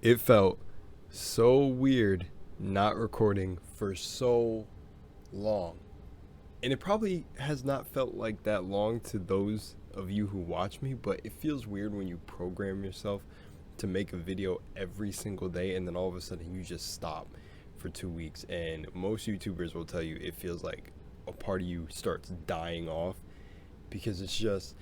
It felt so weird not recording for so long. And it probably has not felt like that long to those of you who watch me, but it feels weird when you program yourself to make a video every single day and then all of a sudden you just stop for 2 weeks. And most YouTubers will tell you it feels like a part of you starts dying off because it's just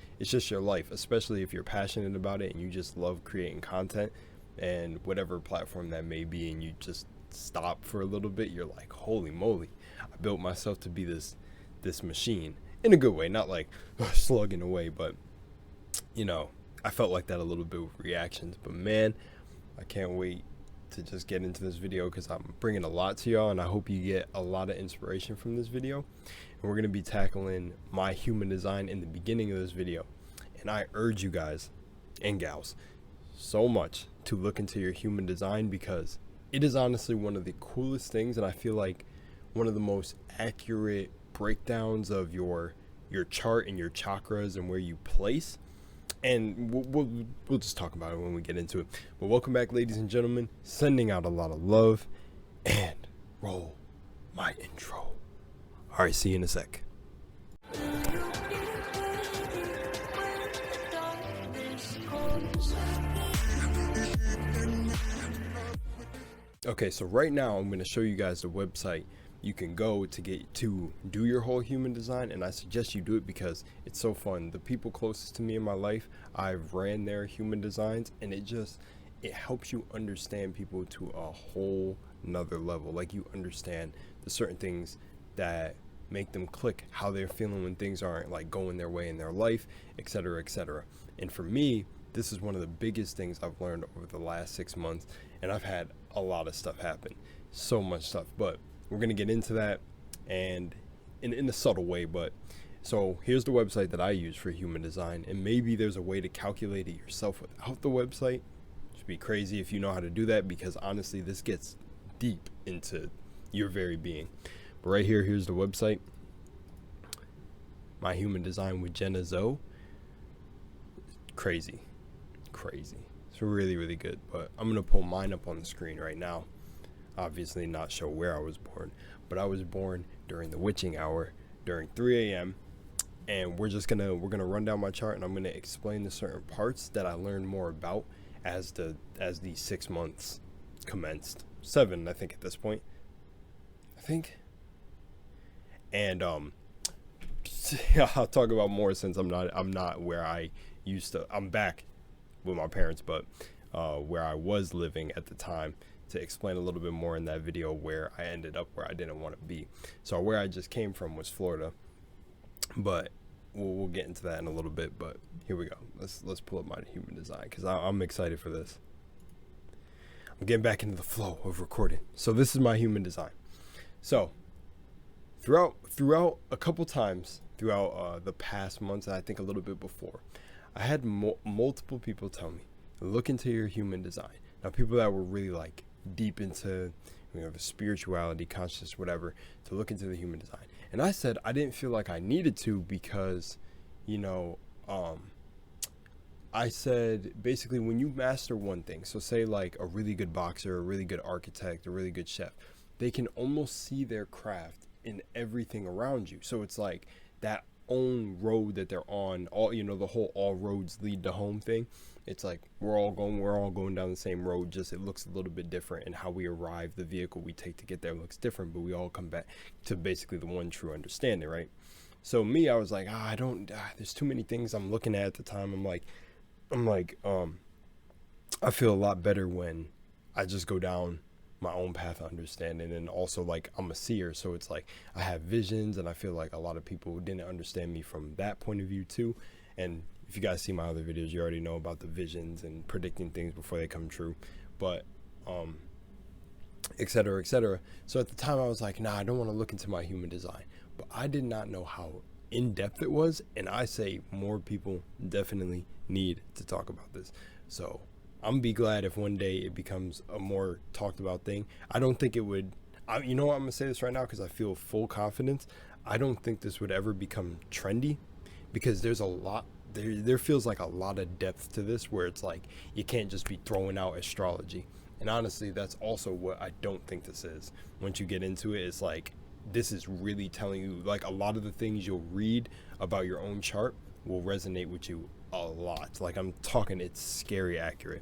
your life, especially if you're passionate about it and you just love creating content and whatever platform that may be, and you just stop for a little bit. You're like, holy moly, I built myself to be this machine, in a good way, not like slugging away, but I felt like that a little bit with reactions. But man, I can't wait to just get into this video because I'm bringing a lot to y'all, and I hope you get a lot of inspiration from this video. And we're going to be tackling my human design in the beginning of this video, and I urge you guys and gals so much to look into your human design because it is honestly one of the coolest things, and I feel like one of the most accurate breakdowns of your chart and your chakras and where you place. And we'll just talk about it when we get into it. But welcome back, ladies and gentlemen. Sending out a lot of love, and roll my intro. All right, see you in a sec. Okay, so right now I'm going to show you guys the website you can go to get to do your whole human design, and I suggest you do it because it's so fun. The people closest to me in my life, I've ran their human designs, and it helps you understand people to a whole nother level. Like, you understand the certain things that make them click, how they're feeling when things aren't like going their way in their life, etc., etc. And for me, this is one of the biggest things I've learned over the last 6 months, and I've had a lot of stuff happen, so much stuff, but we're going to get into that and in a subtle way. But so here's the website that I use for human design, and maybe there's a way to calculate it yourself without the website. It'd be crazy if you know how to do that, because honestly this gets deep into your very being. But right here's the website. My human design with Jenna Zoe. Crazy. It's really, really good. But I'm going to pull mine up on the screen right now. Obviously not show where I was born, but I was born during the witching hour during 3 a.m. and we're gonna run down my chart, and I'm gonna explain the certain parts that I learned more about as the 6 months commenced. 7, I think, at this point. And I'll talk about more since I'm not where I used to. I'm back with my parents, but where I was living at the time, to explain a little bit more in that video where I ended up where I didn't want to be. So where I just came from was Florida, but we'll get into that in a little bit. But here we go. Let's pull up my human design because I'm excited for this. I'm getting back into the flow of recording. So this is my human design. So throughout a couple times throughout the past months, and I think a little bit before, I had multiple people tell me, look into your human design. Now, people that were really like deep into the spirituality, consciousness, whatever, to look into the human design. And I said I didn't feel like I needed to because I said basically when you master one thing, so say like a really good boxer, a really good architect, a really good chef, they can almost see their craft in everything around you. So it's like that own road that they're on, all the whole all roads lead to home thing. It's like we're all going down the same road, just it looks a little bit different, and how we arrive, the vehicle we take to get there looks different, but we all come back to basically the one true understanding, right? So me, I was like, there's too many things I'm looking at the time. I feel a lot better when I just go down my own path of understanding. And also, like, I'm a seer, so it's like I have visions, and I feel like a lot of people didn't understand me from that point of view too. And if you guys see my other videos, you already know about the visions and predicting things before they come true, but etc., etc. So at the time I was like, I don't want to look into my human design, but I did not know how in depth it was, and I say more people definitely need to talk about this. So I'm gonna be glad if one day it becomes a more talked about thing. I don't think it would. You know what, I'm gonna say this right now because I feel full confidence. I don't think this would ever become trendy, because there's a lot. There feels like a lot of depth to this, where it's like you can't just be throwing out astrology. And honestly, that's also what I don't think this is. Once you get into it, it's like, this is really telling you, like, a lot of the things you'll read about your own chart will resonate with you a lot. Like, I'm talking, it's scary accurate.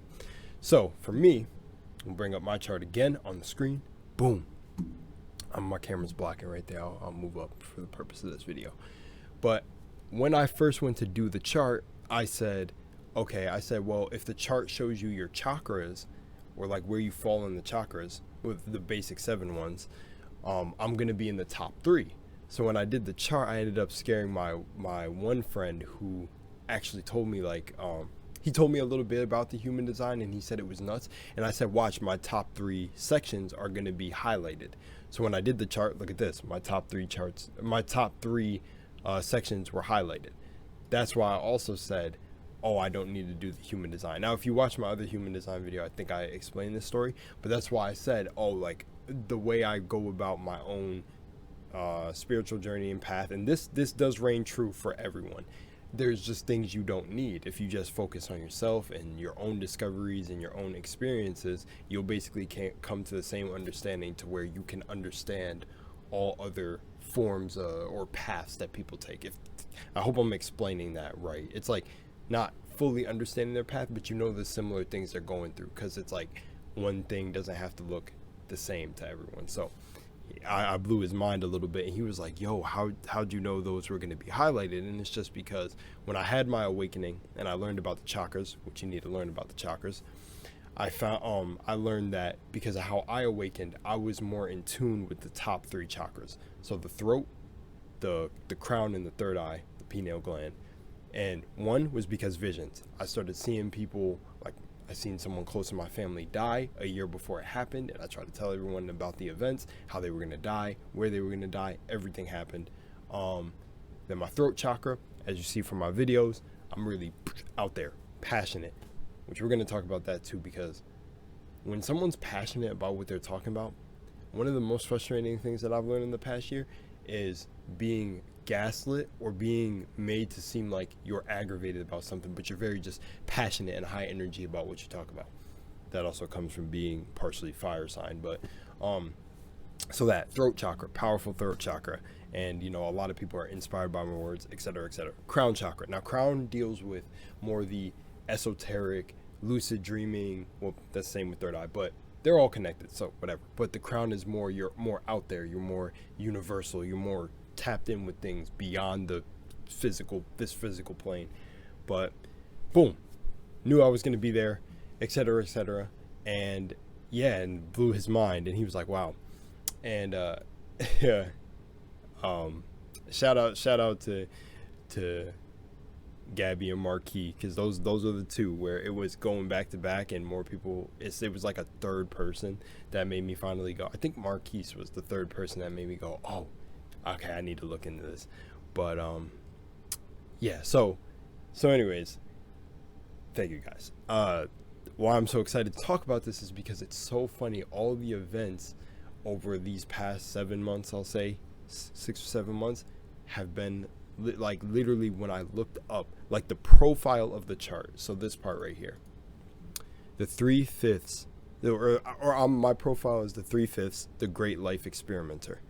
So for me, I'll bring up my chart again on the screen. Boom. My camera's blocking right there. I'll move up for the purpose of this video. But when I first went to do the chart, I said, well, if the chart shows you your chakras, or like where you fall in the chakras with the basic 7 ones, I'm going to be in the top 3. So when I did the chart, I ended up scaring my one friend who actually told me, like, he told me a little bit about the human design, and he said it was nuts. And I said, watch, my top 3 sections are going to be highlighted. So when I did the chart, look at this, my top 3 sections were highlighted. That's why I also said, oh, I don't need to do the human design. Now, if you watch my other human design video, I think I explained this story, but that's why I said, oh, like, the way I go about my own spiritual journey and path, and this does reign true for everyone. There's just things you don't need. If you just focus on yourself and your own discoveries and your own experiences, you'll basically come to the same understanding to where you can understand all other forms or paths that people take. I hope I'm explaining that right. It's like not fully understanding their path, but you know the similar things they're going through, because it's like one thing doesn't have to look the same to everyone. So I blew his mind a little bit, and he was like, yo, how'd you know those were going to be highlighted? And it's just because when I had my awakening and I learned about the chakras, which you need to learn about the chakras, I learned that because of how I awakened, I was more in tune with the top 3 chakras. So the throat, the crown, and the third eye, the pineal gland. And one was because visions. I started seeing people, like, I seen someone close to my family die a year before it happened, and I tried to tell everyone about the events, how they were going to die, where they were going to die. Everything happened. Then my throat chakra, as you see from my videos, I'm really out there, passionate, which we're going to talk about that too, because when someone's passionate about what they're talking about, one of the most frustrating things that I've learned in the past year is being gaslit or being made to seem like you're aggravated about something, but you're very just passionate and high energy about what you talk about. That also comes from being partially fire sign. But so that throat chakra, powerful throat chakra, and you know, a lot of people are inspired by my words, etc., etc. Crown chakra. Now, crown deals with more the esoteric, lucid dreaming. Well, that's the same with third eye, but they're all connected, so whatever. But the crown is more, you're more out there, you're more universal, you're more tapped in with things beyond this physical plane. But boom, knew I was going to be there, etc., etc. And yeah, and blew his mind, and he was like, wow. And yeah, shout out to Gabby and Marquis, because those are the two where it was going back to back, and more people, it was like a third person that made me finally go. I think Marquise was the third person that made me go, oh, okay, I need to look into this. But yeah, so anyways, thank you guys. Why I'm so excited to talk about this is because it's so funny. All the events over these past 7 months, I'll say 6 or 7 months, have been like literally when I looked up like the profile of the chart. So this part right here, the 3/5, or my profile is the 3/5, the Great Life Experimenter.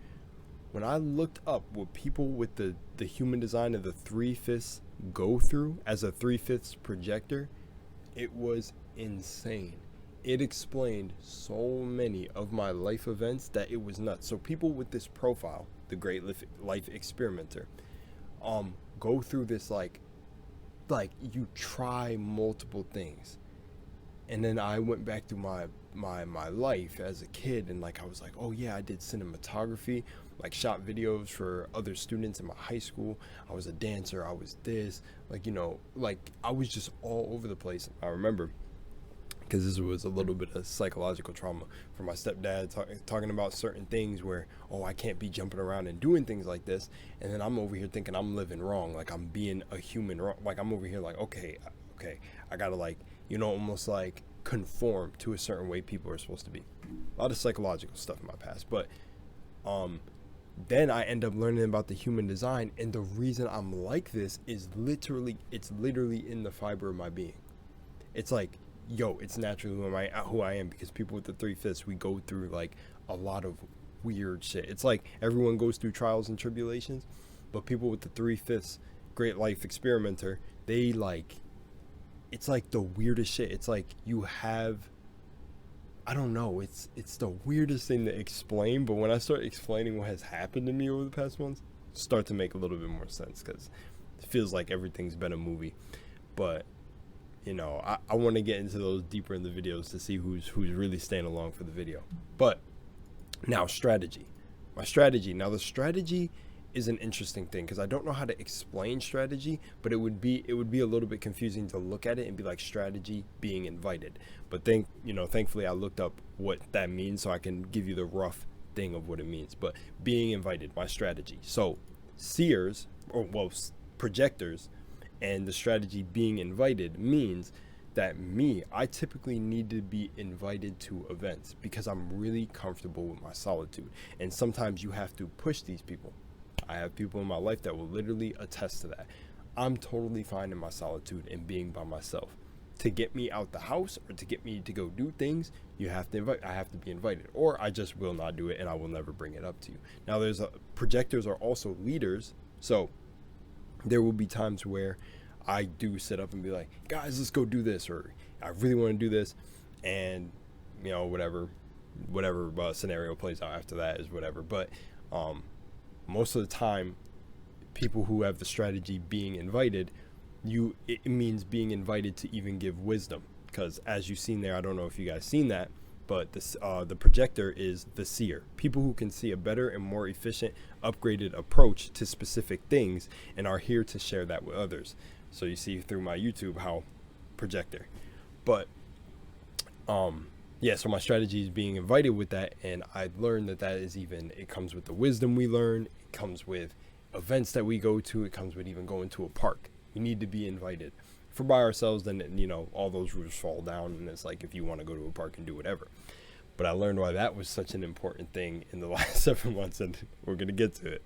When I looked up what people with the human design of the 3/5 go through as a 3/5 projector, it was insane. It explained so many of my life events that it was nuts. So people with this profile, the Great Life Experimenter, go through this like you try multiple things. And then I went back through my life as a kid, and like I was like, oh yeah, I did cinematography, like shot videos for other students in my high school. I was a dancer, I was this, like, you know, like I was just all over the place. I remember, because this was a little bit of psychological trauma from my stepdad talking about certain things where, oh, I can't be jumping around and doing things like this. And then I'm over here thinking I'm living wrong, like I'm being a human wrong. Like I'm over here like, okay, I gotta, like, you know, almost like conform to a certain way people are supposed to be. A lot of psychological stuff in my past. But then I end up learning about the human design, and the reason I'm like this is it's literally in the fiber of my being. It's like yo, it's naturally who I am, because people with the three fifths, we go through like a lot of weird shit. It's like everyone goes through trials and tribulations, but people with the three fifths, great life experimenter, they like, it's like the weirdest shit. It's like you have, I don't know, it's the weirdest thing to explain, but when I start explaining what has happened to me over the past months, start to make a little bit more sense, because it feels like everything's been a movie. But you know, I want to get into those deeper in the videos to see who's really staying along for the video. But now, strategy. My strategy. Now, the strategy is an interesting thing, because I don't know how to explain strategy, but it would be a little bit confusing to look at it and be like, strategy being invited. But thankfully I looked up what that means, so I can give you the rough thing of what it means. But being invited, my strategy. So seers, or well, projectors, and the strategy being invited means that I typically need to be invited to events, because I'm really comfortable with my solitude. And sometimes you have to push these people. I have people in my life that will literally attest to that. I'm totally fine in my solitude and being by myself. To get me out the house, or to get me to go do things, I have to be invited, or I just will not do it, and I will never bring it up to you. Now, projectors are also leaders, so there will be times where I do sit up and be like, guys, let's go do this, or I really want to do this, and whatever scenario plays out after that is whatever. But most of the time, people who have the strategy being invited, it means being invited to even give wisdom, because as you've seen there, I don't know if you guys seen that, but the projector is the seer, people who can see a better and more efficient, upgraded approach to specific things, and are here to share that with others. So you see through my YouTube how projector. But yeah, so my strategy is being invited with that, and I learned that it comes with the wisdom we learn, it comes with events that we go to, it comes with even going to a park. We need to be invited. If we're by ourselves, then all those rules fall down, and it's like, if you want to go to a park and do whatever. But I learned why that was such an important thing in the last 7 months, and we're gonna get to it.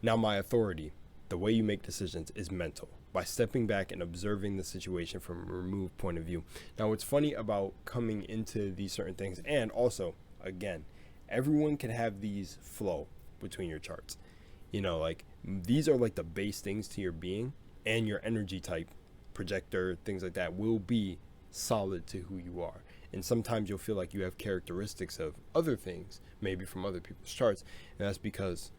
Now, my authority, the way you make decisions, is mental, by stepping back and observing the situation from a removed point of view. Now, what's funny about coming into these certain things, and also, again, everyone can have these flow between your charts. Like, these are like the base things to your being, and your energy type, projector, things like that, will be solid to who you are. And sometimes you'll feel like you have characteristics of other things, maybe from other people's charts, and that's because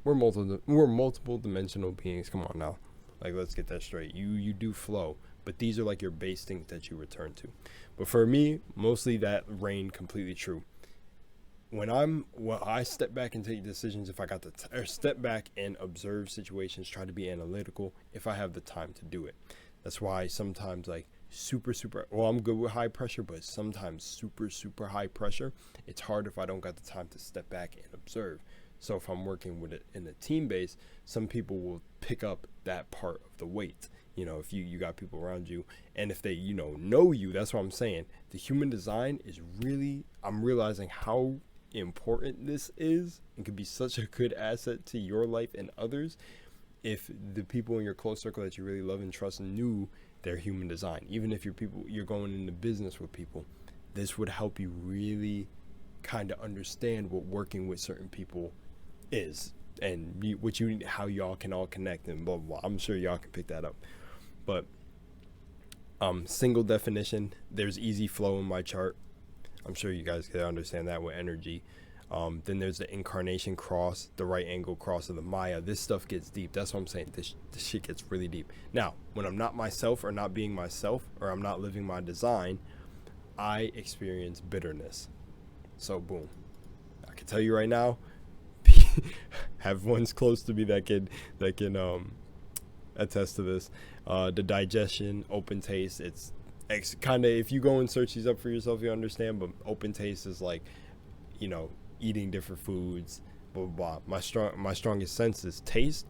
we're multiple dimensional beings. Come on now. Like, let's get that straight. You do flow, but these are like your base things that you return to. But for me, mostly that reigned completely true. When I step back and take decisions, if I got or step back and observe situations, try to be analytical, if I have the time to do it. That's why sometimes, like, I'm good with high pressure, but sometimes super high pressure, it's hard if I don't got the time to step back and observe. So if I'm working with it in a team base, some people will pick up that part of the weight. If you got people around you, and if they, know you, that's what I'm saying. The human design is really, I'm realizing how important this is, and could be such a good asset to your life and others, if the people in your close circle that you really love and trust knew their human design. Even if you're going into business with people, this would help you really kind of understand what working with certain people is, and how y'all can all connect, and blah, blah, blah. I'm sure y'all can pick that up. But single definition, there's easy flow in my chart. I'm sure you guys can understand that with energy. Then there's the incarnation cross, the right angle cross of the Maya. This stuff gets deep. That's what I'm saying. This shit gets really deep. Now, when I'm not myself, or not being myself, or I'm not living my design, I experience bitterness. So boom, I can tell you right now, have ones close to me that can attest to this. The digestion, open taste, it's kind of, if you go and search these up for yourself, you understand. But open taste is like, eating different foods, blah, blah, blah. My strongest sense is taste,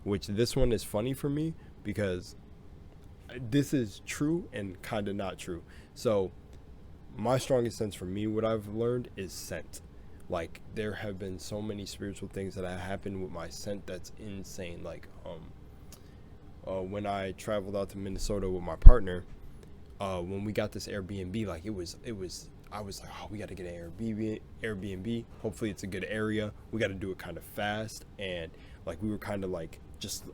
which this one is funny for me, because this is true and kind of not true. So my strongest sense for me, what I've learned, is scent. Like, there have been so many spiritual things that have happened with my scent that's insane. Like, when I traveled out to Minnesota with my partner, when we got this Airbnb, like I was like, oh, we got to get an Airbnb. Hopefully it's a good area. We got to do it kind of fast. And like, we were kind of like,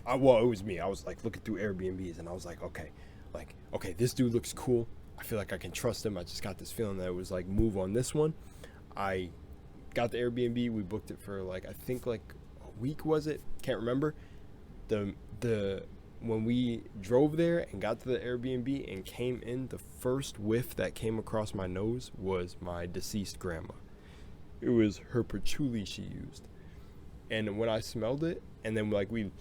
well, it was me. I was like looking through Airbnbs, and I was like, okay, this dude looks cool. I feel like I can trust him. I just got this feeling that it was like move on this one. I got the Airbnb. We booked it for like, I think like a week, was it? Can't remember. The when we drove there and got to the Airbnb and came in, the first whiff that came across my nose was my deceased grandma. It was her patchouli she used. And when I smelled it, and then like we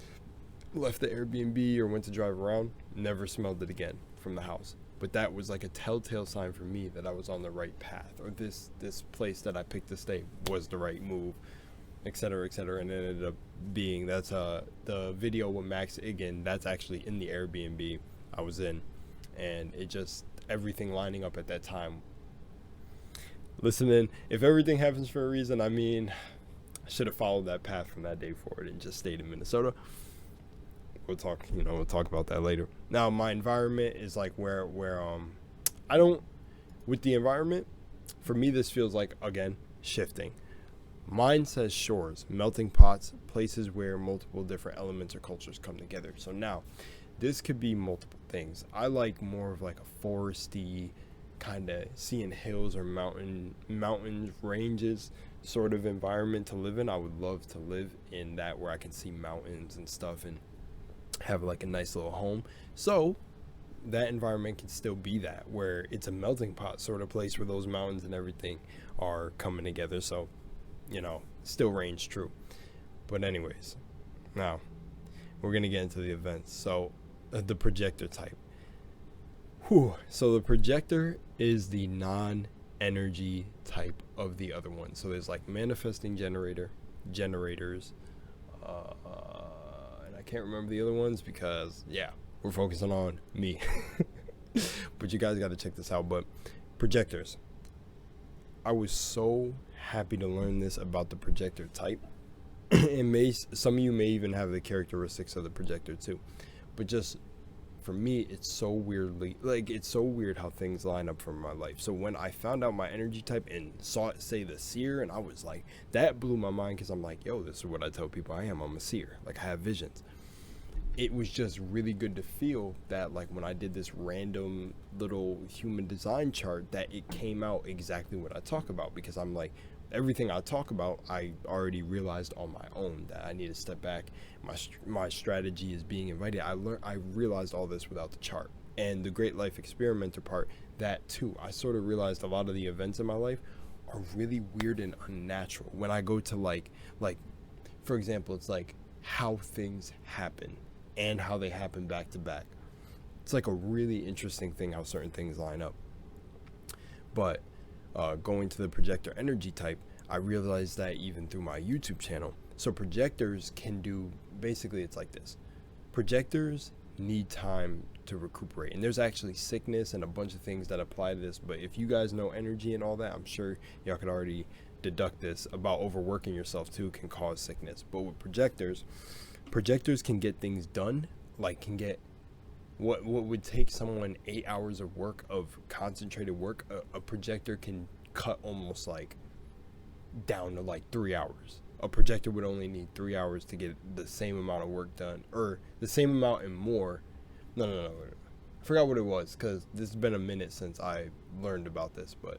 left the Airbnb or went to drive around, never smelled it again from the house. But that was like a telltale sign for me that I was on the right path, or this place that I picked to stay was the right move, etc., etc. And it ended up being, that's the video with Max Igan, that's actually in the Airbnb I was in, and it just, everything lining up at that time. Listen, if everything happens for a reason, I mean, I should have followed that path from that day forward and just stayed in Minnesota. We'll talk about that later. Now, my environment is like where I don't, with the environment, for me, this feels like, again, shifting. Mine says shores, melting pots, places where multiple different elements or cultures come together. So now, this could be multiple things. I like more of like a foresty, kind of seeing hills or mountains, ranges sort of environment to live in. I would love to live in that, where I can see mountains and stuff and have like a nice little home. So that environment can still be that, where it's a melting pot sort of place where those mountains and everything are coming together. So, still reigns true. But anyways, now we're going to get into the events. So the projector type. So the projector is the non-energy type of the other one. So there's like manifesting generators, and I can't remember the other ones because, yeah, we're focusing on me. But you guys got to check this out. But projectors. I was so happy to learn this about the projector type. Some of you may even have the characteristics of the projector too. But just for me, it's so weird how things line up for my life. So when I found out my energy type and saw it say the seer, and I was like, that blew my mind, because I'm like, yo, this is what I tell people I am. I'm a seer. Like, I have visions. It was just really good to feel that, like, when I did this random little human design chart, that it came out exactly what I talk about, because I'm like, everything I talk about, I already realized on my own that I need to step back. My strategy is being invited. I realized all this without the chart. And the Great Life Experimenter part, that too. I sort of realized a lot of the events in my life are really weird and unnatural. When I go to like for example, it's like how things happen and how they happen back to back. It's like a really interesting thing how certain things line up. But going to the projector energy type, I realized that even through my YouTube channel. So projectors can do, basically it's like this. Projectors need time to recuperate. And there's actually sickness and a bunch of things that apply to this. But if you guys know energy and all that, I'm sure y'all could already deduct this about overworking yourself too can cause sickness. But with projectors can get things done, like can get what would take someone 8 hours of work, of concentrated work, a projector can cut almost like down to like 3 hours. A projector would only need 3 hours to get the same amount of work done, or the same amount and more. No. I forgot what it was, because this has been a minute since I learned about this. But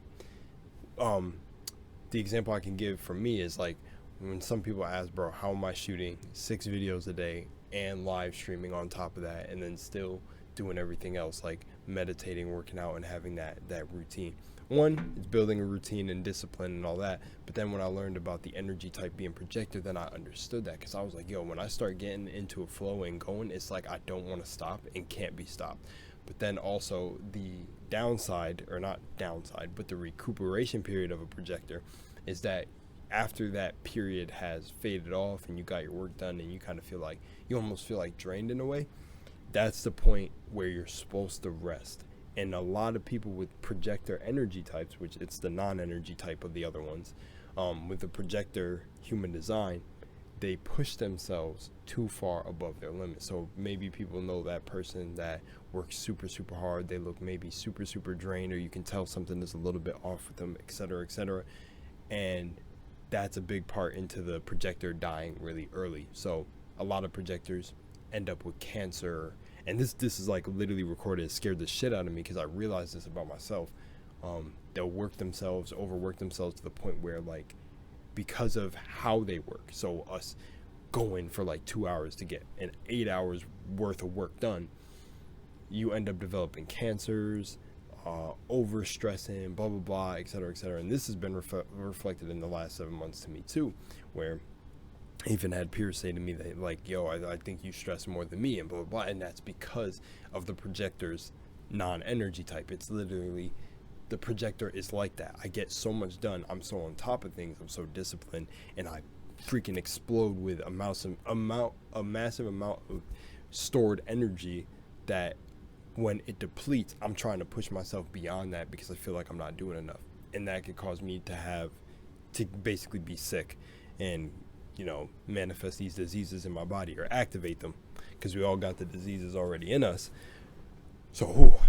the example I can give for me is like when some people ask, bro, how am I shooting 6 videos a day and live streaming on top of that, and then still doing everything else, like meditating, working out, and having that routine. One, it's building a routine and discipline and all that. But then when I learned about the energy type being projector, then I understood that, because I was like, yo, when I start getting into a flow and going, it's like I don't want to stop and can't be stopped. But then also the downside, or not downside, but the recuperation period of a projector is that after that period has faded off and you got your work done and you kind of feel like, you almost feel like drained in a way, that's the point where you're supposed to rest. And a lot of people with projector energy types, which it's the non-energy type of the other ones, with the projector human design, they push themselves too far above their limit. So maybe people know that person that works super, super hard. They look maybe super, super drained, or you can tell something is a little bit off with them, etc., etc. And that's a big part into the projector dying really early. So a lot of projectors end up with cancer. And this is like literally recorded. It scared the shit out of me because I realized this about myself. They'll overwork themselves to the point where, like, because of how they work. So us going for like 2 hours to get an 8 hours worth of work done, you end up developing cancers, overstressing, blah, blah, blah, et cetera, et cetera. And this has been reflected in the last 7 months to me too, where I even had peers say to me that, like, yo, I think you stress more than me, and blah, blah, blah. And that's because of the projector's non-energy type. It's literally, the projector is like that. I get so much done. I'm so on top of things. I'm so disciplined, and I freaking explode with a massive amount of stored energy that when it depletes, I'm trying to push myself beyond that because I feel like I'm not doing enough. And that could cause me to basically be sick and, you know, manifest these diseases in my body or activate them, because we all got the diseases already in us. So,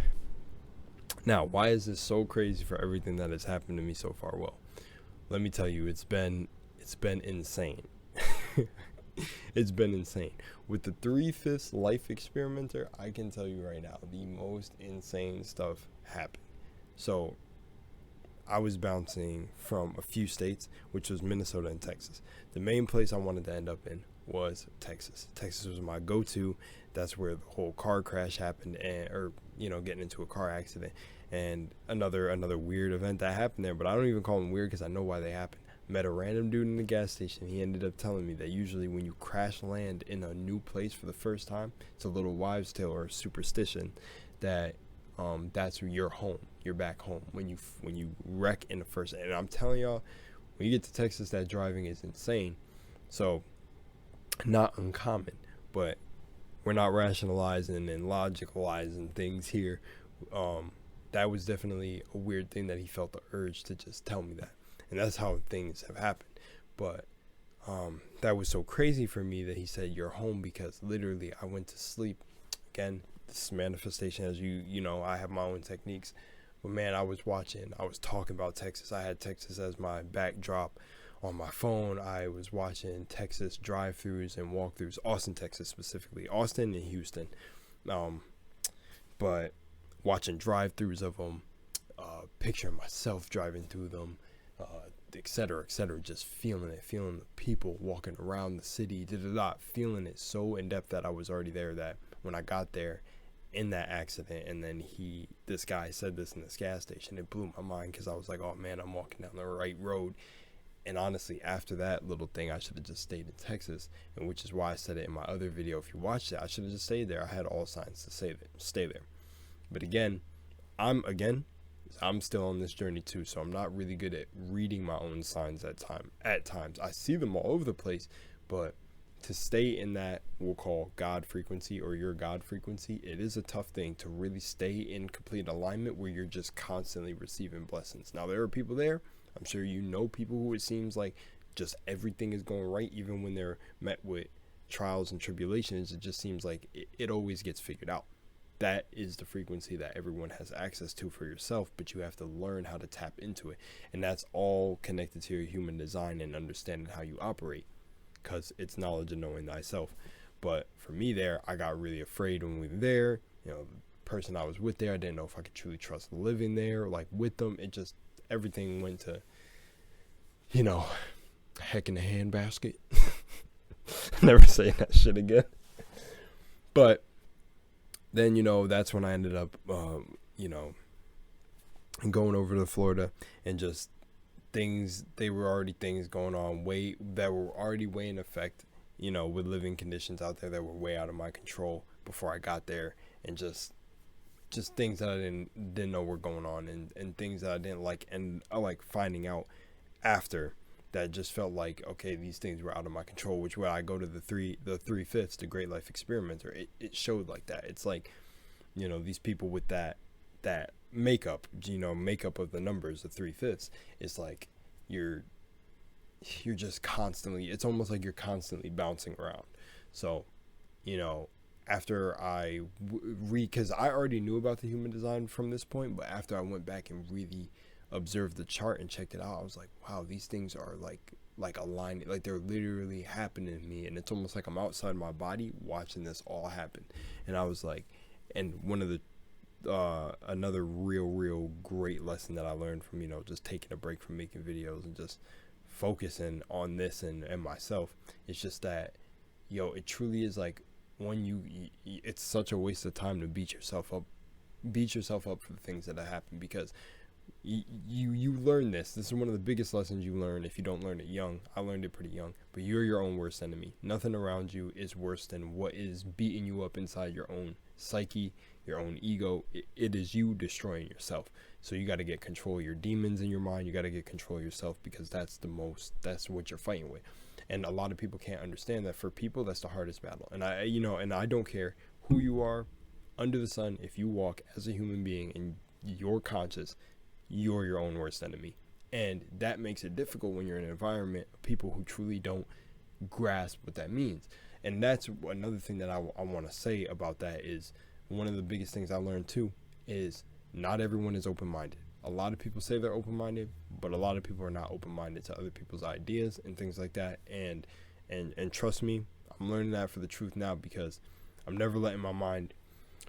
now, why is this so crazy for everything that has happened to me so far? Well, let me tell you, it's been insane. It's been insane. With the 3/5 life experimenter, I can tell you right now, the most insane stuff happened. So, I was bouncing from a few states, which was Minnesota and Texas. The main place I wanted to end up in was Texas. Texas was my go-to. That's where the whole car crash happened, getting into a car accident, and another weird event that happened there. But I don't even call them weird because I know why they happened. Met a random dude in the gas station. He ended up telling me that usually when you crash land in a new place for the first time, it's a little wives' tale or superstition that that's your home. You're back home when you wreck in the first. And I'm telling y'all, when you get to Texas, that driving is insane. So, not uncommon, but we're not rationalizing and logicalizing things here. That was definitely a weird thing that he felt the urge to just tell me that. And that's how things have happened. But that was so crazy for me that he said you're home, because literally I went to sleep. Again, this manifestation, as you know, I have my own techniques. But man, I was talking about Texas. I had Texas as my backdrop on my phone. I was watching Texas drive-thrus and walkthroughs, Austin, Texas specifically, Austin and Houston. But watching drive-thrus of them, picturing myself driving through them, et cetera, just feeling the people walking around the city, feeling it so in depth that I was already there, that when I got there in that accident, and then this guy said this in this gas station, it blew my mind, because I was like, oh man, I'm walking down the right road. And honestly, after that little thing, I should have just stayed in Texas, and which is why I said it in my other video. If you watched it, I should have just stayed there. I had all signs to stay there. But again, I'm still on this journey too, so I'm not really good at reading my own signs at times. I see them all over the place, but to stay in that we'll call God frequency, or your God frequency, it is a tough thing to really stay in complete alignment where you're just constantly receiving blessings. Now, there are people there, I'm sure you know people who it seems like just everything is going right, even when they're met with trials and tribulations. It just seems like it always gets figured out. That is the frequency that everyone has access to for yourself, but you have to learn how to tap into it. And that's all connected to your human design and understanding how you operate, because it's knowledge and knowing thyself. But for me there, I got really afraid when we were there. You know, the person I was with there, I didn't know if I could truly trust living there, like with them. It just, everything went to, heck in the handbasket. Never saying that shit again. But then, that's when I ended up, going over to Florida, and just there were already things going on that were already way in effect, with living conditions out there that were way out of my control before I got there, and just things that I didn't know were going on, and things that I didn't like, and I like finding out after, that just felt like, okay, these things were out of my control, which when I go to the 3/5, the Great Life Experimenter, it showed like that. It's like, these people with that makeup, makeup of the numbers, the 3/5, it's like you're just constantly, it's almost like you're constantly bouncing around. So, you know, after because I already knew about the human design from this point, but after I went back and really observed the chart and checked it out, I was like, wow, these things are like aligning, like they're literally happening to me, and it's almost like I'm outside my body watching this all happen. And I was like, and one of the another real great lesson that I learned from, you know, just taking a break from making videos and just focusing on this and myself, it's just that, yo, it truly is like, when it's such a waste of time to beat yourself up for the things that have happened, because you learn this is one of the biggest lessons you learn if you don't learn it young. I learned it pretty young, but you're your own worst enemy. Nothing around you is worse than what is beating you up inside your own psyche, your own ego. It is you destroying yourself. So you got to get control of your demons in your mind. You got to get control of yourself, because that's what you're fighting with. And a lot of people can't understand that. For people, that's the hardest battle. And I don't care who you are under the sun. If you walk as a human being and you're conscious, you're your own worst enemy. And that makes it difficult when you're in an environment of people who truly don't grasp what that means. And that's another thing that I want to say about that, is one of the biggest things I learned too is not everyone is open-minded. A lot of people say they're open-minded, but a lot of people are not open-minded to other people's ideas and things like that. And trust me, I'm learning that for the truth now, because I'm never letting my mind.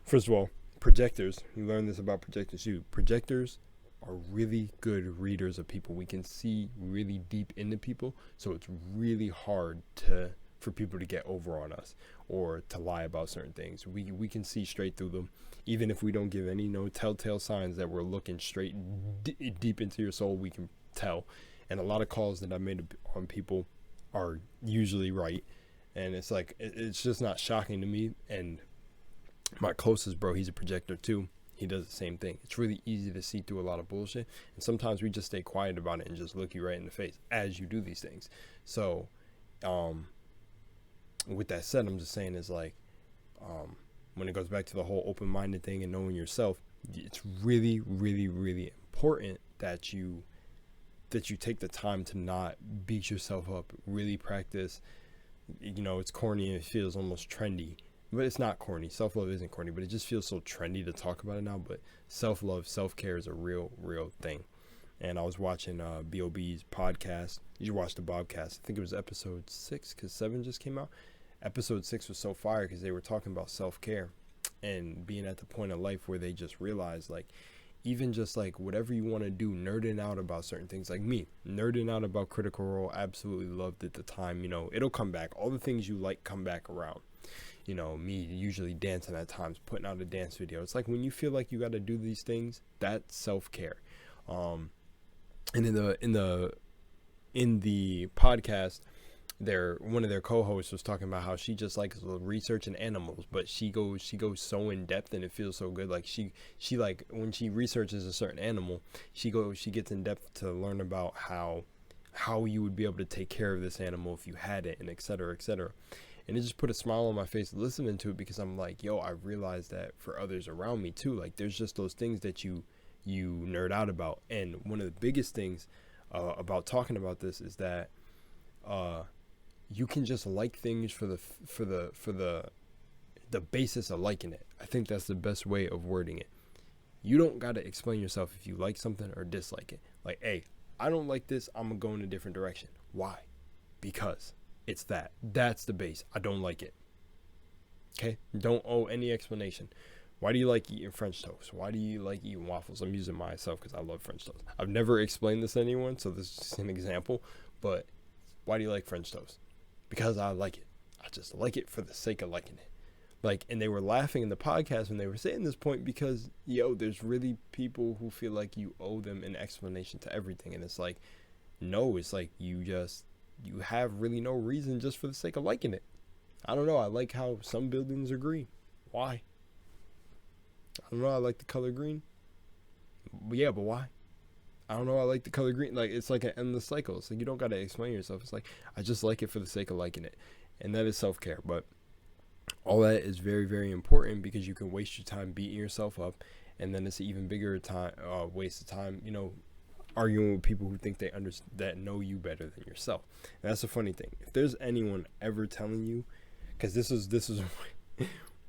First of all, projectors, you learn this about projectors too. Projectors are really good readers of people. We can see really deep into people, so it's really hard for people to get over on us or to lie about certain things. We can see straight through them, even if we don't give any telltale signs that we're looking straight deep into your soul. We can tell. And a lot of calls that I made on people are usually right, and it's like, it's just not shocking to me. And my closest bro, he's a projector too. He does the same thing. It's really easy to see through a lot of bullshit, and sometimes we just stay quiet about it and just look you right in the face as you do these things. So with that said, I'm just saying is like, when it goes back to the whole open-minded thing and knowing yourself, it's really important that you take the time to not beat yourself up. Really practice. It's corny and it feels almost trendy, but it's not corny. Self-love isn't corny, but it just feels so trendy to talk about it now. But self-love, self-care is a real thing. And I was watching B.O.B.'s podcast. You should watch the Bobcast. I think it was episode 6, because 7 just came out. Episode 6 was so fire because they were talking about self-care and being at the point of life where they just realized, like, even just like whatever you want to do, nerding out about certain things, like me, nerding out about Critical Role, absolutely loved at the time. It'll come back. All the things you like come back around. Me usually dancing at times, putting out a dance video. It's like when you feel like you got to do these things, that's self-care. And in the podcast, one of their co-hosts was talking about how she just likes researching animals, but she goes so in depth and it feels so good. Like she like when she researches a certain animal, she gets in depth to learn about how you would be able to take care of this animal if you had it, and et cetera, et cetera. And it just put a smile on my face listening to it, because I'm like, yo, I realized that for others around me too. Like, there's just those things that you nerd out about. And one of the biggest things about talking about this is that you can just like things for the basis of liking it. I think that's the best way of wording it. You don't got to explain yourself if you like something or dislike it. Like, hey, I don't like this, I'm gonna go in a different direction. Why? Because it's that's the base. I don't like it. Okay? Don't owe any explanation. Why do you like eating French toast? Why do you like eating waffles? I'm using myself because I love French toast. I've never explained this to anyone, so this is just an example. But why do you like French toast? Because I like it. I just like it for the sake of liking it. Like, and they were laughing in the podcast when they were saying this point, because, there's really people who feel like you owe them an explanation to everything. And it's like, no, it's like you have really no reason, just for the sake of liking it. I don't know. I like how some buildings are green. Why? I don't know. I like the color green. Yeah, but why? I don't know. I like the color green. Like, it's like an endless cycle. It's like you don't got to explain yourself. It's like, I just like it for the sake of liking it. And that is self-care. But all that is very, very important, because you can waste your time beating yourself up. And then it's an even bigger waste of time, arguing with people who think that know you better than yourself. And that's a funny thing. If there's anyone ever telling you, because this is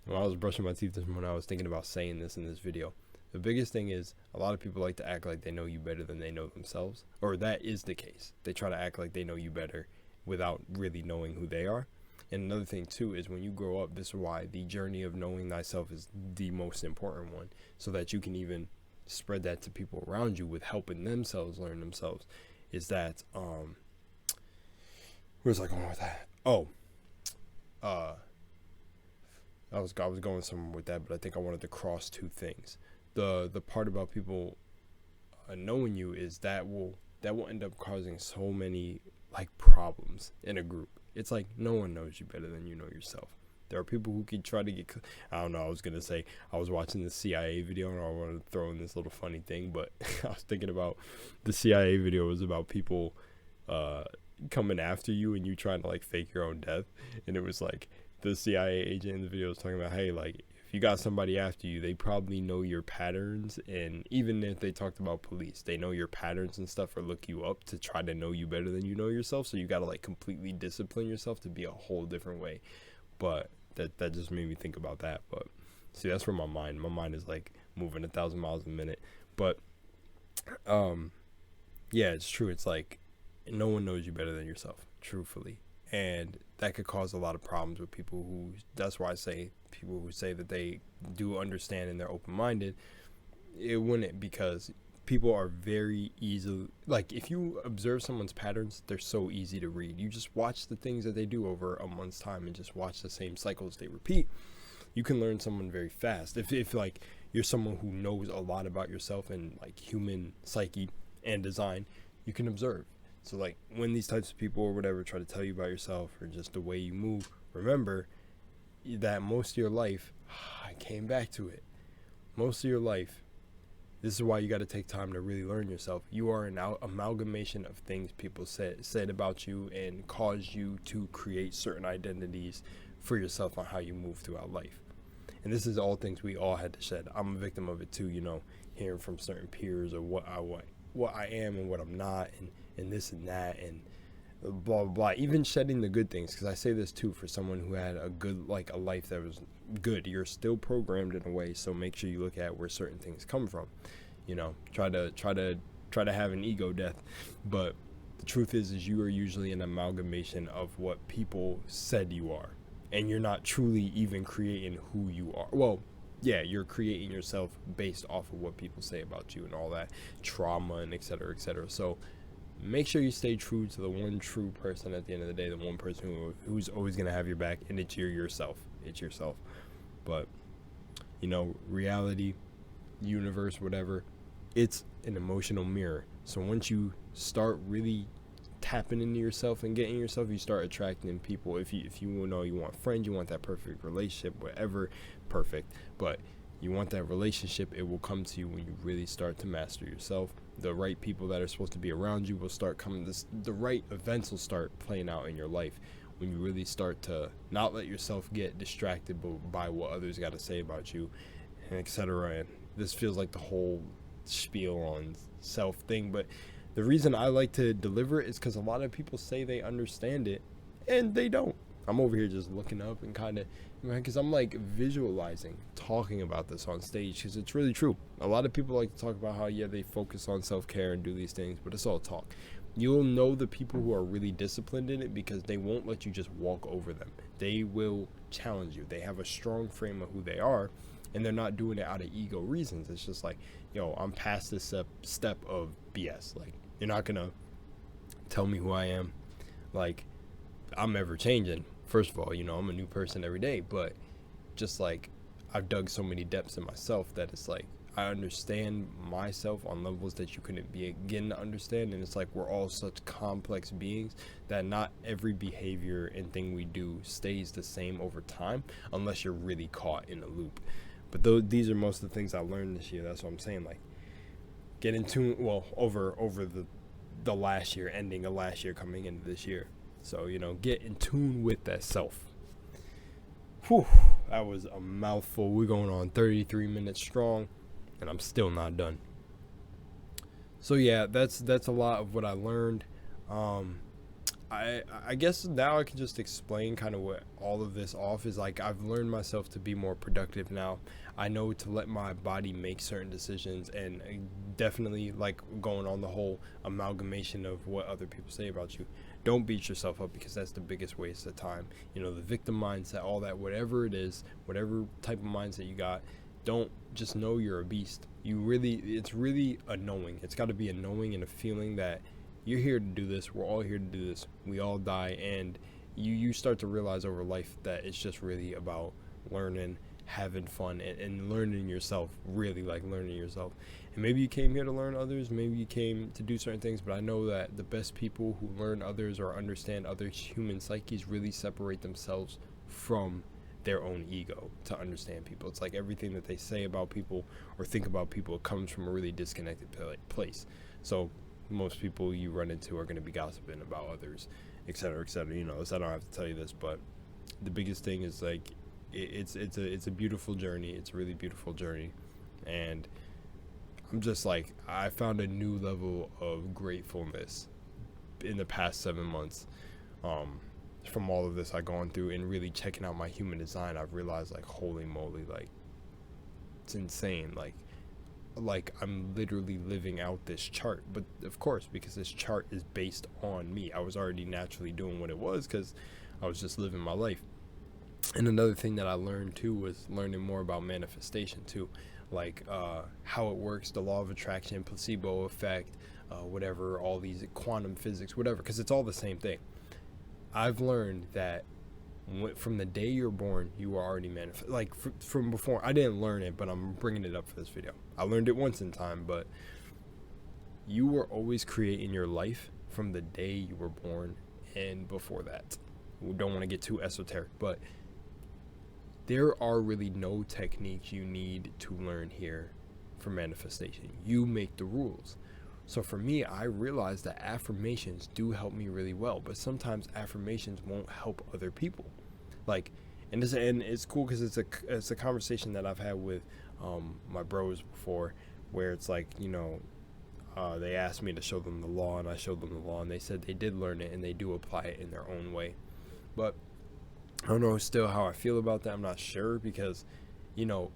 when I was brushing my teeth this morning, I was thinking about saying this in this video. The biggest thing is a lot of people like to act like they know you better than they know themselves, or that is the case. They try to act like they know you better without really knowing who they are. And another thing too is when you grow up, this is why the journey of knowing thyself is the most important one, so that you can even spread that to people around you with helping themselves learn themselves. Is that where's I going with that? I was going somewhere with that, but I think I wanted to cross two things. The part about people knowing you is that will end up causing so many like problems in a group. It's like no one knows you better than you know yourself. There are people who can try to get, I don't know, I was going to say, I was watching the CIA video and I wanted to throw in this little funny thing, but I was thinking about the CIA video was about people coming after you and you trying to like fake your own death. And it was like the CIA agent in the video was talking about, hey, like if you got somebody after you, they probably know your patterns. And even if they talked about police, they know your patterns and stuff, or look you up to try to know you better than you know yourself. So you got to like completely discipline yourself to be a whole different way. But that just made me think about that. But see, that's where my mind is like moving 1,000 miles a minute. But yeah, it's true. It's like no one knows you better than yourself, truthfully. And that could cause a lot of problems with people who, that's why I say people who say that they do understand and they're open-minded, it wouldn't, because people are very easy. Like if you observe someone's patterns, they're so easy to read. You just watch the things that they do over a month's time and just watch the same cycles they repeat. You can learn someone very fast. If like you're someone who knows a lot about yourself and like human psyche and design, you can observe. So like when these types of people or whatever try to tell you about yourself or just the way you move, remember that most of your life, I came back to it, most of your life, this is why you got to take time to really learn yourself. You are an amalgamation of things people said about you and caused you to create certain identities for yourself on how you move throughout life. And this is all things we all had to shed. I'm a victim of it too, you know, hearing from certain peers or what I am and what I'm not, and this and that, and blah, blah, blah. Even shedding the good things, because I say this too for someone who had a good, like a life that was good. You're still programmed in a way, so make sure you look at where certain things come from. You know, try to have an ego death. But the truth is you are usually an amalgamation of what people said you are. And you're not truly even creating who you are. Well, yeah, you're creating yourself based off of what people say about you and all that trauma and et cetera, et cetera. So make sure you stay true to the one true person at the end of the day, the one person who's always going to have your back, and it's yourself. It's yourself. But, you know, reality, universe, whatever, it's an emotional mirror. So once you start really tapping into yourself and getting yourself, you start attracting people. If you know you want friends, you want that perfect relationship, whatever, perfect. But you want that relationship, it will come to you when you really start to master yourself. The right people that are supposed to be around you will start coming. The right events will start playing out in your life when you really start to not let yourself get distracted by what others got to say about you, and etc. And this feels like the whole spiel on self thing, but the reason I like to deliver it is because a lot of people say they understand it and they don't. I'm over here just looking up and kind of, because I'm like visualizing talking about this on stage, because it's really true. A lot of people like to talk about how, yeah, they focus on self-care and do these things, but it's all talk. You'll know the people who are really disciplined in it because they won't let you just walk over them. They will challenge you. They have a strong frame of who they are, and they're not doing it out of ego reasons. It's just like, yo, I'm past this step of BS. Like, you're not going to tell me who I am. Like, I'm ever changing. First of all, you know, I'm a new person every day, but just like I've dug so many depths in myself that it's like I understand myself on levels that you couldn't begin to understand. And it's like we're all such complex beings that not every behavior and thing we do stays the same over time unless you're really caught in a loop. But these are most of the things I learned this year. That's what I'm saying. Like, get in tune, well, over the last year, ending of last year, coming into this year. So, you know, get in tune with that self. Whew, that was a mouthful. We're going on 33 minutes strong, and I'm still not done. So yeah, that's a lot of what I learned. Um, I guess now I can just explain kind of what all of this off is like. I've learned myself to be more productive now. I know to let my body make certain decisions, and definitely like going on the whole amalgamation of what other people say about you. Don't beat yourself up, because that's the biggest waste of time. You know, the victim mindset, all that, whatever it is, whatever type of mindset you got, don't, just know you're a beast. It's really a knowing. It's got to be a knowing and a feeling that you're here to do this. We're all here to do this. We all die. And you start to realize over life that it's just really about learning, having fun, and learning yourself, really like learning yourself. And maybe you came here to learn others. Maybe you came to do certain things. But I know that the best people who learn others or understand other human psyches really separate themselves from their own ego to understand people. It's like everything that they say about people or think about people comes from a really disconnected place. So most people you run into are going to be gossiping about others, etc., etc. You know, so I don't have to tell you this, but the biggest thing is like it's a beautiful journey. It's a really beautiful journey, and I'm just like, I found a new level of gratefulness in the past 7 months. From all of this I've gone through and really checking out my human design, I've realized like, holy moly, like it's insane. Like I'm literally living out this chart. But of course, because this chart is based on me, I was already naturally doing what it was because I was just living my life. And another thing that I learned too was learning more about manifestation too, like how it works, the law of attraction, placebo effect, whatever, all these quantum physics, whatever, because it's all the same thing. I've learned that from the day you're born, you are already manifest. Like from before, I didn't learn it, but I'm bringing it up for this video. I learned it once in time, but you were always creating your life from the day you were born and before that. We don't want to get too esoteric, but there are really no techniques you need to learn here for manifestation. You make the rules. So for me, I realized that affirmations do help me really well, but sometimes affirmations won't help other people. Like, and it's cool because it's a conversation that I've had with my bros before, where it's like, you know, they asked me to show them the law, and I showed them the law, and they said they did learn it and they do apply it in their own way. But I don't know still how I feel about that. I'm not sure, because, you know,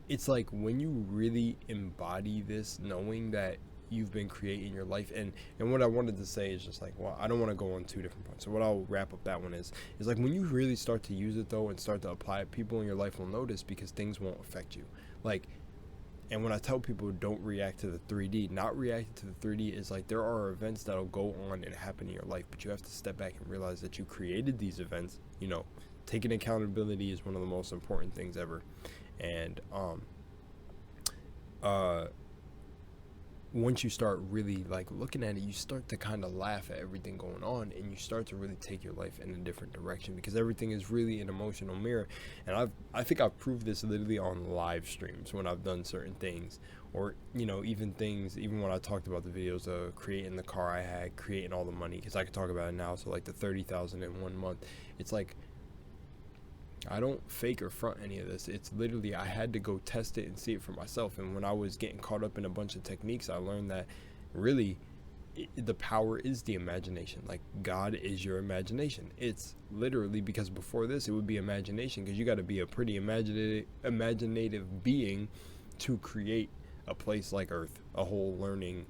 it's like when you really embody this, knowing that you've been creating your life, and what I wanted to say is just like, well, I don't want to go on two different points, so what I'll wrap up that one is like, when you really start to use it though and start to apply it, people in your life will notice, because things won't affect you. Like, and when I tell people don't react to the 3D, not reacting to the 3D is like, there are events that'll go on and happen in your life, but you have to step back and realize that you created these events. You know, taking accountability is one of the most important things ever. And once you start really like looking at it, you start to kind of laugh at everything going on, and you start to really take your life in a different direction, because everything is really an emotional mirror. And I think I've proved this literally on live streams when I've done certain things, or, you know, even when I talked about the videos of creating the car I had, creating all the money, because I could talk about it now. So like the 30,000 in 1 month, it's like, I don't fake or front any of this. It's literally, I had to go test it and see it for myself. And when I was getting caught up in a bunch of techniques, I learned that really the power is the imagination. Like, God is your imagination. It's literally, because before this it would be imagination, because you got to be a pretty imaginative being to create a place like Earth, a whole learning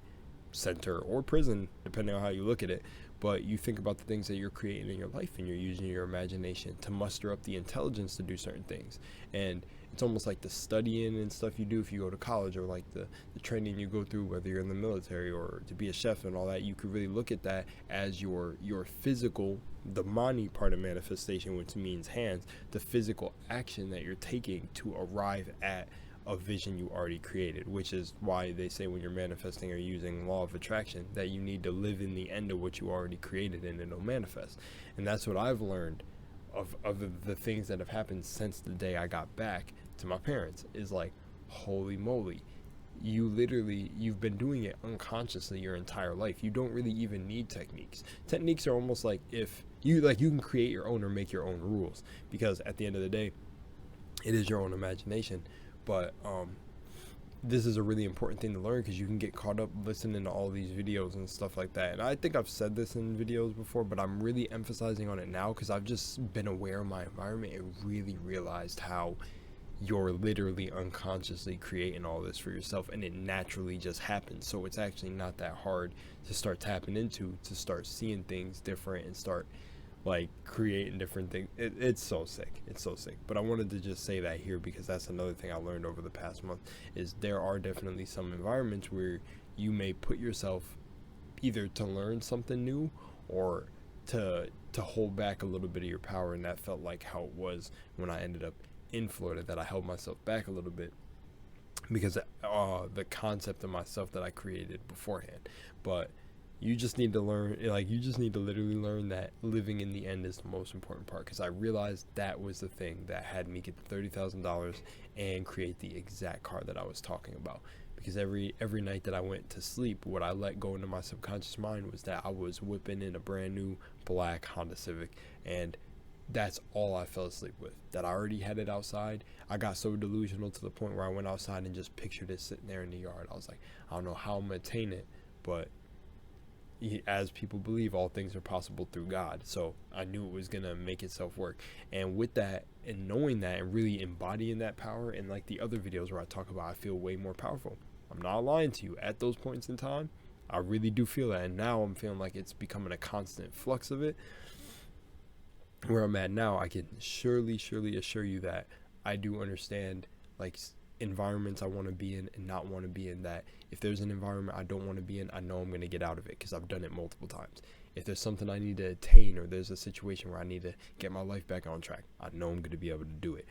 center or prison, depending on how you look at it. But you think about the things that you're creating in your life, and you're using your imagination to muster up the intelligence to do certain things. And it's almost like the studying and stuff you do if you go to college, or like the training you go through, whether you're in the military or to be a chef and all that. You could really look at that as your physical, the mani part of manifestation, which means hands, the physical action that you're taking to arrive at a vision you already created, which is why they say when you're manifesting or using law of attraction that you need to live in the end of what you already created, and it'll manifest. And that's what I've learned of the things that have happened since the day I got back to my parents, is like, holy moly, you've been doing it unconsciously your entire life. You don't really even need techniques. Techniques are almost like, if you can create your own or make your own rules, because at the end of the day, it is your own imagination. But this is a really important thing to learn, because you can get caught up listening to all these videos and stuff like that. And I think I've said this in videos before, but I'm really emphasizing on it now because I've just been aware of my environment and really realized how you're literally unconsciously creating all this for yourself, and it naturally just happens. So it's actually not that hard to start tapping into, to start seeing things different and start like creating different things. It's so sick. It's so sick. But I wanted to just say that here, because that's another thing I learned over the past month, is there are definitely some environments where you may put yourself either to learn something new or to hold back a little bit of your power. And that felt like how it was when I ended up in Florida, that I held myself back a little bit because the concept of myself that I created beforehand. But you just need to learn, like, you just need to literally learn that living in the end is the most important part, because I realized that was the thing that had me get the $30,000 and create the exact car that I was talking about. Because every night that I went to sleep, what I let go into my subconscious mind was that I was whipping in a brand new black Honda Civic, and that's all I fell asleep with, that I already had it outside. I got so delusional to the point where I went outside and just pictured it sitting there in the yard. I was like, I don't know how I'm going to attain it, but as people believe, all things are possible through God. So I knew it was going to make itself work. And with that, and knowing that, and really embodying that power, and like the other videos where I talk about I feel way more powerful. I'm not lying to you. At those points in time, I really do feel that. And now I'm feeling like it's becoming a constant flux of it. Where I'm at now, I can surely assure you that I do understand like environments I want to be in and not want to be in. That if there's an environment I don't want to be in, I know I'm going to get out of it, because I've done it multiple times. If there's something I need to attain, or there's a situation where I need to get my life back on track, I know I'm going to be able to do it.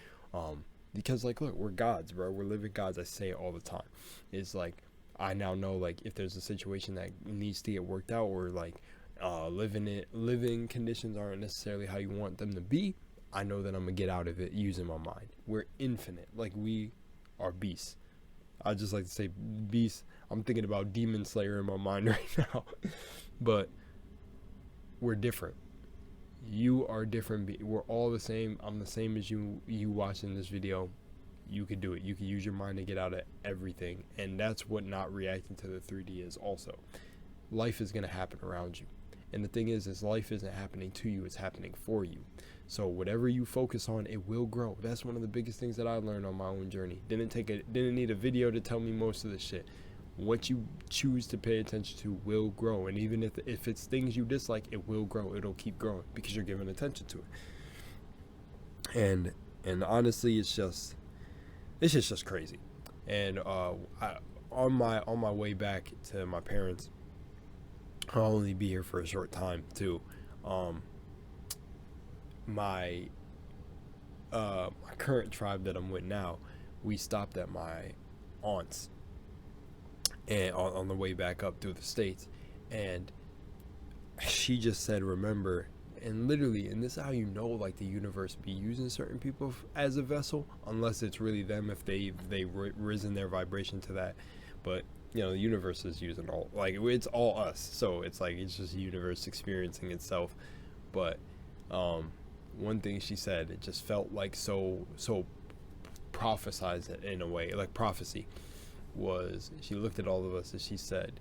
Because like, look, we're gods, bro. We're living gods. I say it all the time. It's like, I now know, like, if there's a situation that needs to get worked out, or like living conditions aren't necessarily how you want them to be, I know that I'm gonna get out of it using my mind. We're infinite. Like, we are beasts. I just like to say beasts. I'm thinking about Demon Slayer in my mind right now. But we're different. You are different. We're all the same. I'm the same as you watching this video. You could do it. You could use your mind to get out of everything. And that's what not reacting to the 3D is also. Life is going to happen around you. And the thing is life isn't happening to you, it's happening for you. So whatever you focus on, it will grow. That's one of the biggest things that I learned on my own journey. Didn't need a video to tell me most of this shit. What you choose to pay attention to will grow. And even if it's things you dislike, it will grow. It'll keep growing because you're giving attention to it. And honestly, it's just crazy. And on my way back to my parents, I'll only be here for a short time too. My current tribe that I'm with now, we stopped at my aunt's, and on the way back up through the states, and she just said, remember. And literally, and this is how you know, like, the universe be using certain people as a vessel, unless it's really them, if they've risen their vibration to that. But you know, the universe is using all, like, it's all us, so it's like, it's just the universe experiencing itself. But one thing she said, it just felt like so prophesized in a way, like prophecy, was she looked at all of us and she said,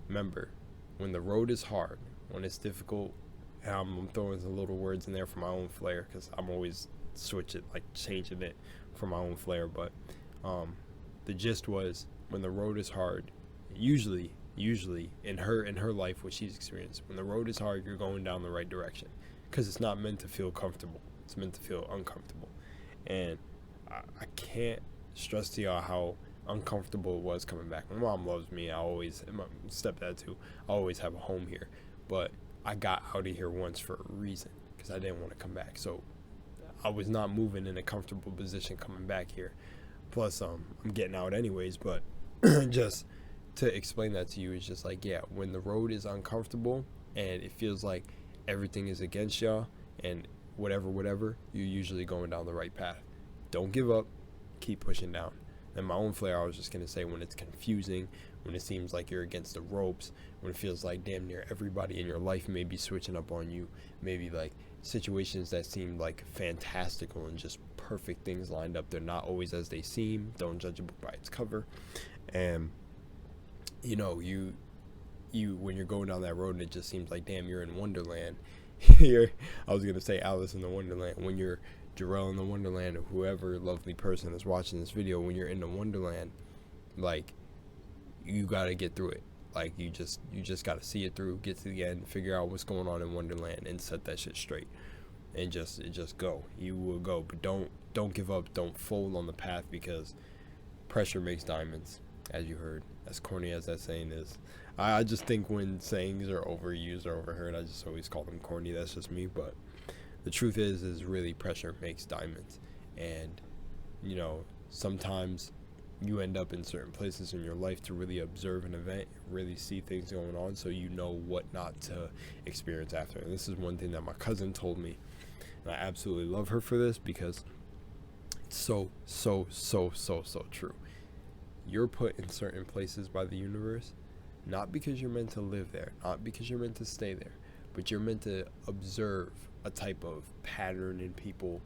remember, when the road is hard, when it's difficult, and I'm throwing some little words in there for my own flair, because I'm always changing it for my own flair, but the gist was, when the road is hard, usually in her life, what she's experienced, when the road is hard, you're going down the right direction, because it's not meant to feel comfortable, it's meant to feel uncomfortable. And I can't stress to y'all how uncomfortable it was coming back. My mom loves me. And my stepdad too. I always have a home here, but I got out of here once for a reason, because I didn't want to come back. So I was not moving in a comfortable position coming back here. Plus, I'm getting out anyways, but just to explain that to you is just like, yeah, when the road is uncomfortable and it feels like everything is against y'all and whatever, you're usually going down the right path. Don't give up, keep pushing down. And my own flair, I was just going to say, when it's confusing, when it seems like you're against the ropes, when it feels like damn near everybody in your life may be switching up on you, maybe like situations that seem like fantastical and just perfect things lined up. They're not always as they seem. Don't judge a book by its cover. And you know, you when you're going down that road and it just seems like damn, you're in Wonderland. I was gonna say Alice in the Wonderland. When you're Jarrell in the Wonderland, or whoever lovely person is watching this video, when you're in the Wonderland, like, you gotta get through it. Like, you just gotta see it through, get to the end, figure out what's going on in Wonderland, and set that shit straight, and just go. You will go, but don't give up. Don't fold on the path, because pressure makes diamonds, as you heard. As corny as that saying is, I just think when sayings are overused or overheard, I just always call them corny. That's just me. But the truth is really pressure makes diamonds. And you know, sometimes you end up in certain places in your life to really observe an event, really see things going on, so you know what not to experience after. And this is one thing that my cousin told me, and I absolutely love her for this, because it's so true. You're put in certain places by the universe, not because you're meant to live there, not because you're meant to stay there, but you're meant to observe a type of pattern in people,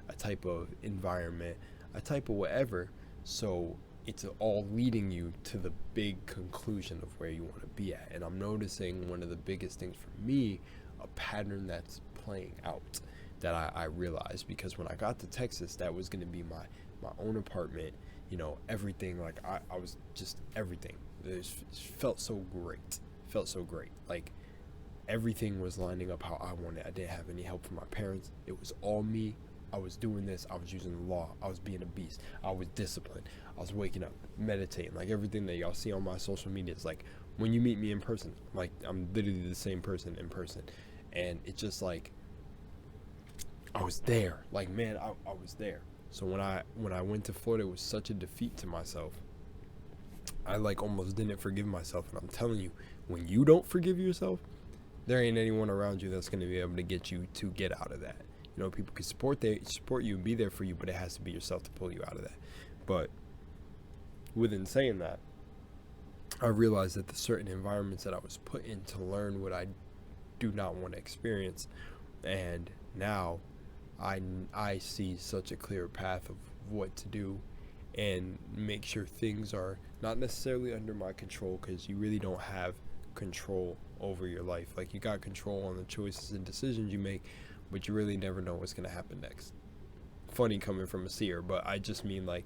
a type of environment, a type of whatever. So it's all leading you to the big conclusion of where you want to be at. And I'm noticing one of the biggest things for me, a pattern that's playing out, that I realized, because when I got to Texas, that was going to be my own apartment, you know, everything. Like, I was just everything. It felt so great. Like, everything was lining up how I wanted. I didn't have any help from my parents. It was all me. I was doing this. I was using the law. I was being a beast. I was disciplined. I was waking up, meditating. Like, everything that y'all see on my social media is like, when you meet me in person, like, I'm literally the same person in person. And it's just like, I was there. Like, man, I was there. So when I went to Florida, it was such a defeat to myself. I like almost didn't forgive myself. And I'm telling you, when you don't forgive yourself, there ain't anyone around you that's going to be able to get you to get out of that. You know, people can support you and be there for you, but it has to be yourself to pull you out of that. But within saying that, I realized that the certain environments that I was put in to learn what I do not want to experience, and now I see such a clear path of what to do and make sure things are not necessarily under my control, because you really don't have control over your life. Like, you got control on the choices and decisions you make, but you really never know what's going to happen next. Funny coming from a seer, but I just mean, like,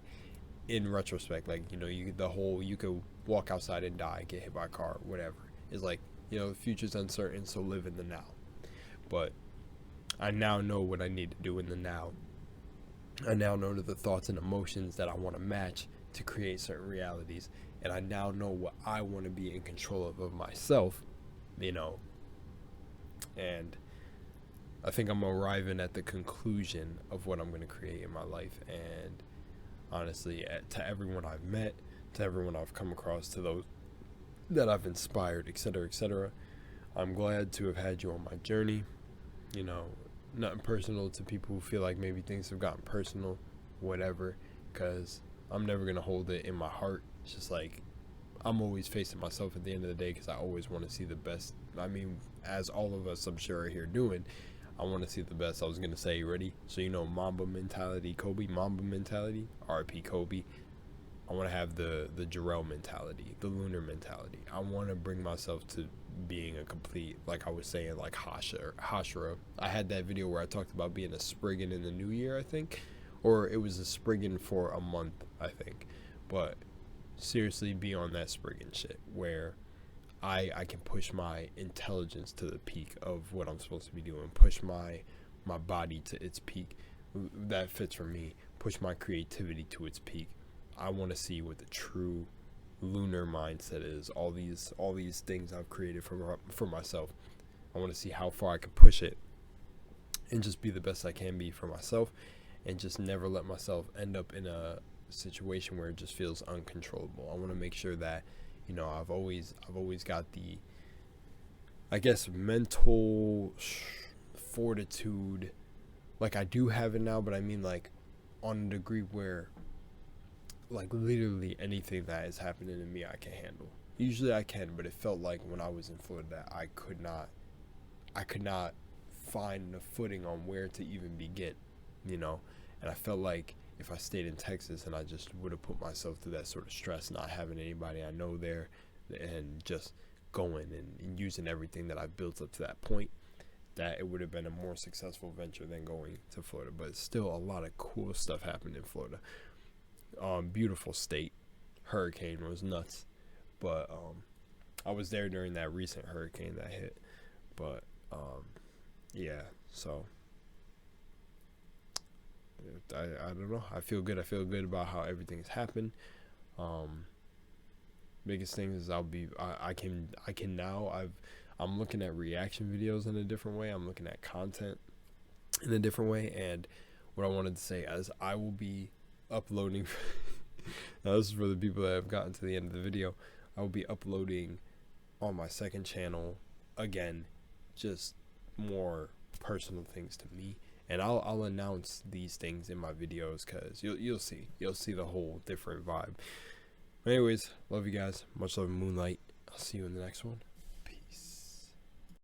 in retrospect, like, you know, you could walk outside and die, get hit by a car, whatever. It's like, you know, the future's uncertain, so live in the now. But I now know what I need to do in the now. I now know the thoughts and emotions that I want to match to create certain realities. And I now know what I want to be in control of myself, you know. And I think I'm arriving at the conclusion of what I'm going to create in my life. And honestly, to everyone I've met, to everyone I've come across, to those that I've inspired, etc., I'm glad to have had you on my journey. You know, nothing personal to people who feel like maybe things have gotten personal, whatever, because I'm never going to hold it in my heart. It's just like, I'm always facing myself at the end of the day, because I always want to see the best. I mean, as all of us, I'm sure, are here doing, I want to see the best. I was going to say, ready? So, you know, Mamba mentality, Kobe, Mamba mentality, RP Kobe. I want to have the Jarrell mentality, the lunar mentality. I want to bring myself to being a complete, like I was saying, like Hashira. I had that video where I talked about being a Spriggan in the new year, I think. Or it was a Spriggan for a month, I think. But seriously, be on that Spriggan shit where I can push my intelligence to the peak of what I'm supposed to be doing. Push my body to its peak. That fits for me. Push my creativity to its peak. I want to see what the true lunar mindset is. All these things I've created for myself. I want to see how far I can push it and just be the best I can be for myself, and just never let myself end up in a situation where it just feels uncontrollable. I want to make sure that, you know, I've always got the, I guess, mental fortitude. Like, I do have it now, but I mean, like, on a degree where, like literally anything that is happening to me I can handle. Usually I can, but it felt like when I was in Florida that I could not find a footing on where to even begin, you know. And I felt like if I stayed in Texas and I just would have put myself through that sort of stress, not having anybody I know there, and just going and using everything that I built up to that point, that it would have been a more successful venture than going to Florida. But still, a lot of cool stuff happened in Florida. Beautiful state. Hurricane was nuts, but I was there during that recent hurricane that hit. But yeah, so I don't know. I feel good. I feel good about how everything's happened. Biggest thing is I can now I'm looking at reaction videos in a different way. I'm looking at content in a different way. And what I wanted to say is I will be uploading. Now this is for the people that have gotten to the end of the video. I will be uploading on my second channel again, just more personal things to me, and I'll announce these things in my videos, because you'll see the whole different vibe. Anyways, love you guys. Much love, Moonlight. I'll see you in the next one.